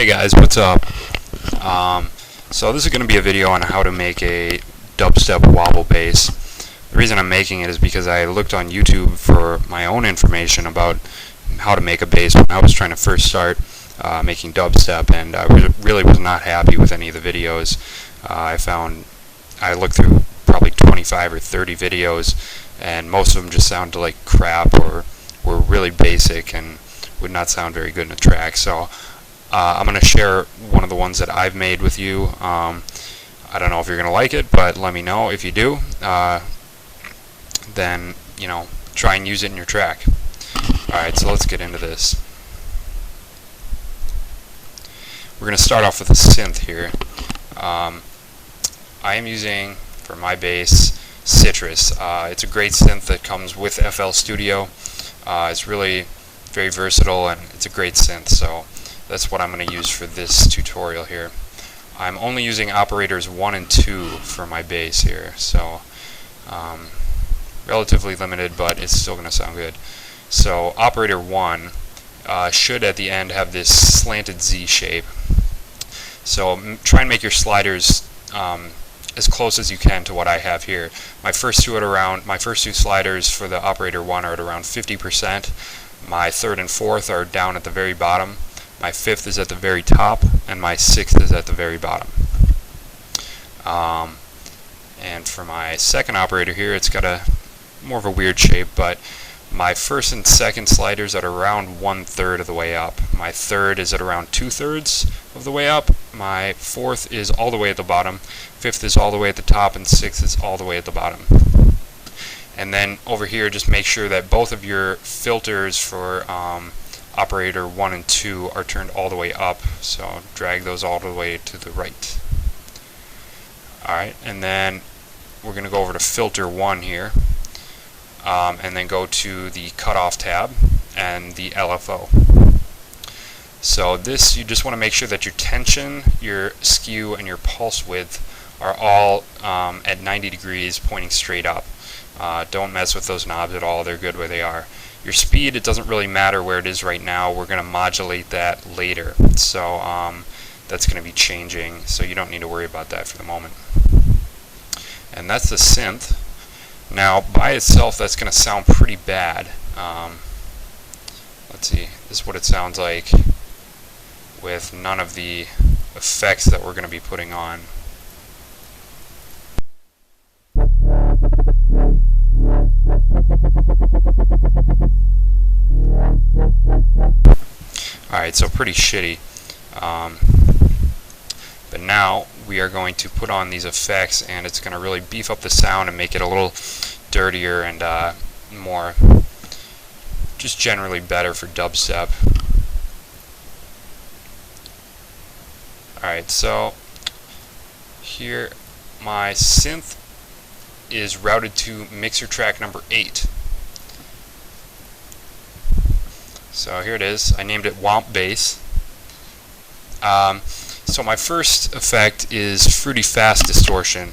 Hey guys, what's up? So this is going to be a video on how to make a dubstep wobble bass. The reason I'm making it is because I looked on YouTube for my own information about how to make a bass when I was trying to first start making dubstep, and I really was not happy with any of the videos. I looked through probably 25 or 30 videos, and most of them just sounded like crap or were really basic and would not sound very good in a track. So I'm going to share one of the ones that I've made with you. I don't know if you're going to like it, but let me know if you do. Then, try and use it in your track. Alright, so let's get into this. We're going to start off with a synth here. I am using, for my bass, Citrus. It's a great synth that comes with FL Studio. It's really very versatile and it's a great synth, so that's what I'm going to use for this tutorial here. I'm only using operators 1 and 2 for my bass here, so relatively limited, but it's still going to sound good. So operator 1 should at the end have this slanted Z shape. So try and make your sliders as close as you can to what I have here. My first two sliders for the operator 1 are at around 50%. My third and fourth are down at the very bottom. My fifth is at the very top, and my sixth is at the very bottom. And for my second operator here, it's got a more of a weird shape, but my first and second sliders are around 1/3 of the way up. My third is at around 2/3 of the way up. My fourth is all the way at the bottom. Fifth is all the way at the top, and sixth is all the way at the bottom. And then over here, just make sure that both of your filters for operator 1 and 2 are turned all the way up. So drag those all the way to the right. Alright, and then we're going to go over to filter 1 here. And then go to the cutoff tab and the LFO. So this, you just want to make sure that your tension, your skew, and your pulse width are all at 90 degrees pointing straight up. Don't mess with those knobs at all, they're good where they are. Your speed, it doesn't really matter where it is right now, we're going to modulate that later. So that's going to be changing, so you don't need to worry about that for the moment. And that's the synth. Now, by itself, that's going to sound pretty bad. Let's see, this is what it sounds like with none of the effects that we're going to be putting on. Alright, so pretty shitty. But now we are going to put on these effects, and it's going to really beef up the sound and make it a little dirtier and more, just generally better for dubstep. Alright, so here my synth is routed to mixer track number 8. So here it is. I named it Womp Bass. So my first effect is Fruity Fast Distortion.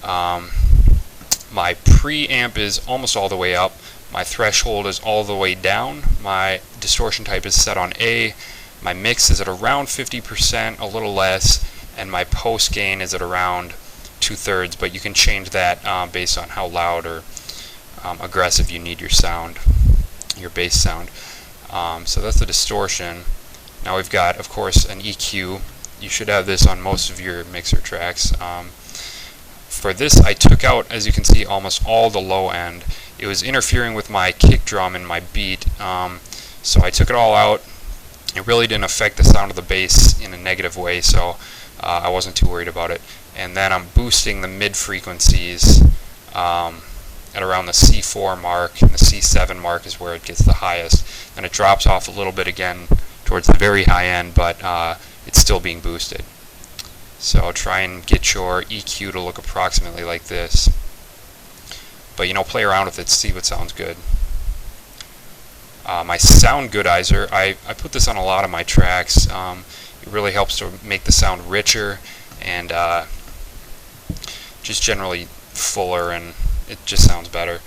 My preamp is almost all the way up. My threshold is all the way down. My distortion type is set on A. My mix is at around 50%, a little less, and my post gain is at around 2/3. But you can change that based on how loud or aggressive you need your sound, your bass sound. So that's the distortion. Now we've got, of course, an EQ. You should have this on most of your mixer tracks. For this, I took out, as you can see, almost all the low end. It was interfering with my kick drum and my beat, so I took it all out. It really didn't affect the sound of the bass in a negative way, so I wasn't too worried about it. And then I'm boosting the mid frequencies at around the C4 mark, and the C7 mark is where it gets the highest. And it drops off a little bit again towards the very high end, but it's still being boosted. So try and get your EQ to look approximately like this. But play around with it, see what sounds good. My sound goodizer, I put this on a lot of my tracks. It really helps to make the sound richer and just generally fuller, and it just sounds better.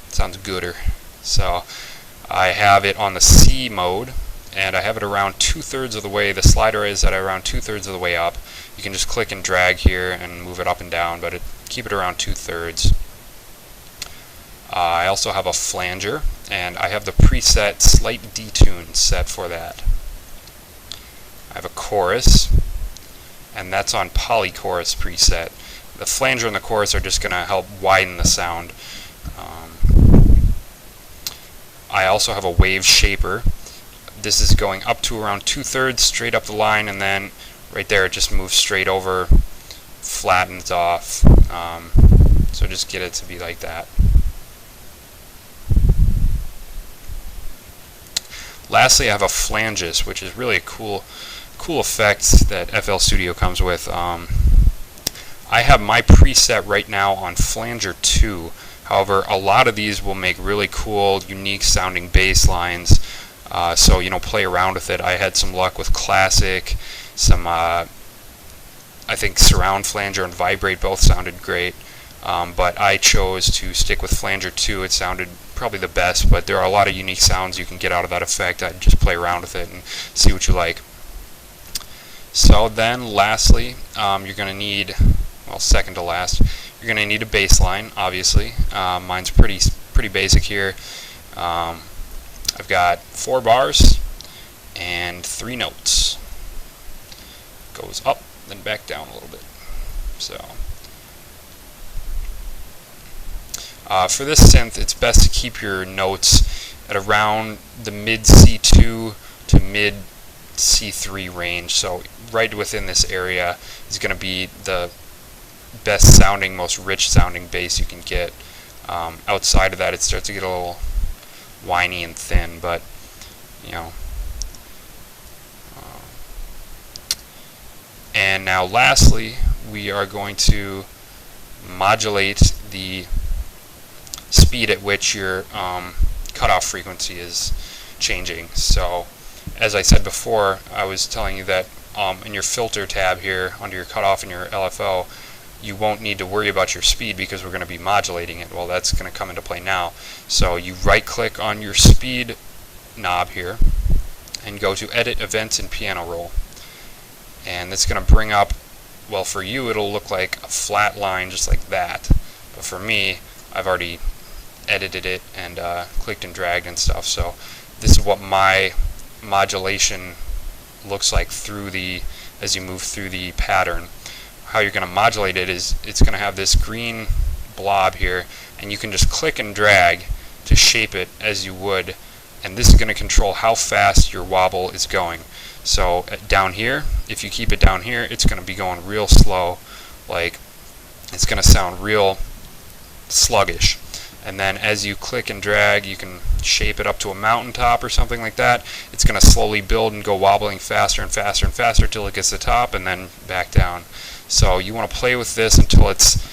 Sounds gooder. So I have it on the C mode, and I have it around 2/3 of the way. The slider is at around 2/3 of the way up. You can just click and drag here and move it up and down, but keep it around 2/3. I also have a flanger, and I have the preset slight detune set for that. I have a chorus, and that's on polychorus preset. The flanger and the chorus are just going to help widen the sound. I also have a wave shaper. This is going up to around 2/3 straight up the line, and then right there it just moves straight over, flattens off. So just get it to be like that. Lastly, I have a flanges, which is really a cool effect that FL Studio comes with. I have my preset right now on flanger 2. However, a lot of these will make really cool, unique sounding bass lines. So, you know, play around with it. I had some luck with classic, some, I think surround flanger and vibrate both sounded great. But I chose to stick with flanger 2. It sounded probably the best, but there are a lot of unique sounds you can get out of that effect. I'd just play around with it and see what you like. So then, lastly, you're going to need, well, second to last, you're going to need a bass line, obviously. Mine's pretty basic here. I've got 4 bars and 3 notes. Goes up, then back down a little bit. So, for this synth, it's best to keep your notes at around the mid C2 to mid C3 range. So right within this area is going to be the best sounding, most rich sounding bass you can get. Outside of that, it starts to get a little whiny and thin, but you know. And now lastly, we are going to modulate the speed at which your cutoff frequency is changing. So as I said before, I was telling you that in your filter tab here under your cutoff in your LFO, you won't need to worry about your speed because we're going to be modulating it. Well, that's going to come into play now. So you right click on your speed knob here and go to edit events and piano roll, and that's going to bring up, well, for you it'll look like a flat line just like that, but for me I've already edited it and clicked and dragged and stuff. So this is what my modulation looks like through as you move through the pattern. How you're going to modulate it is it's going to have this green blob here, and you can just click and drag to shape it as you would, and this is going to control how fast your wobble is going. So down here, if you keep it down here, it's going to be going real slow, like it's going to sound real sluggish. And then as you click and drag, you can shape it up to a mountaintop or something like that. It's going to slowly build and go wobbling faster and faster and faster till it gets to the top and then back down. So you want to play with this until it's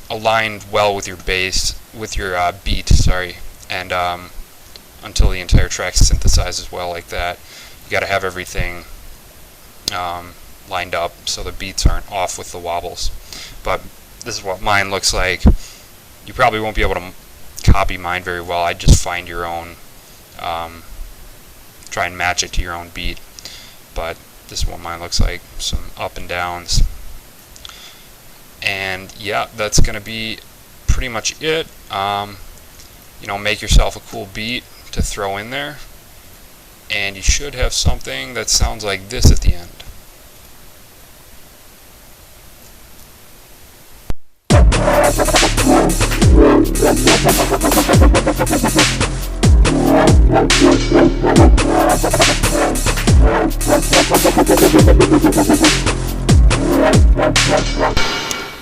aligned well with your bass, with your beat, sorry, and until the entire track synthesizes well like that. You got to have everything lined up so the beats aren't off with the wobbles. But this is what mine looks like. You probably won't be able to copy mine very well. I'd just find your own, try and match it to your own beat. But this is what mine looks like, some up and downs. And yeah, that's going to be pretty much it. You know, make yourself a cool beat to throw in there, and you should have something that sounds like this at the end.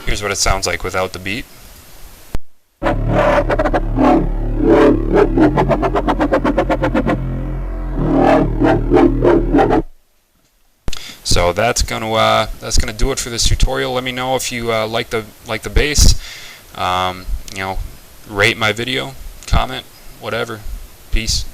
Here's what it sounds like without the beat. So that's gonna do it for this tutorial. Let me know if you like the bass. You know, rate my video, comment, whatever. Peace.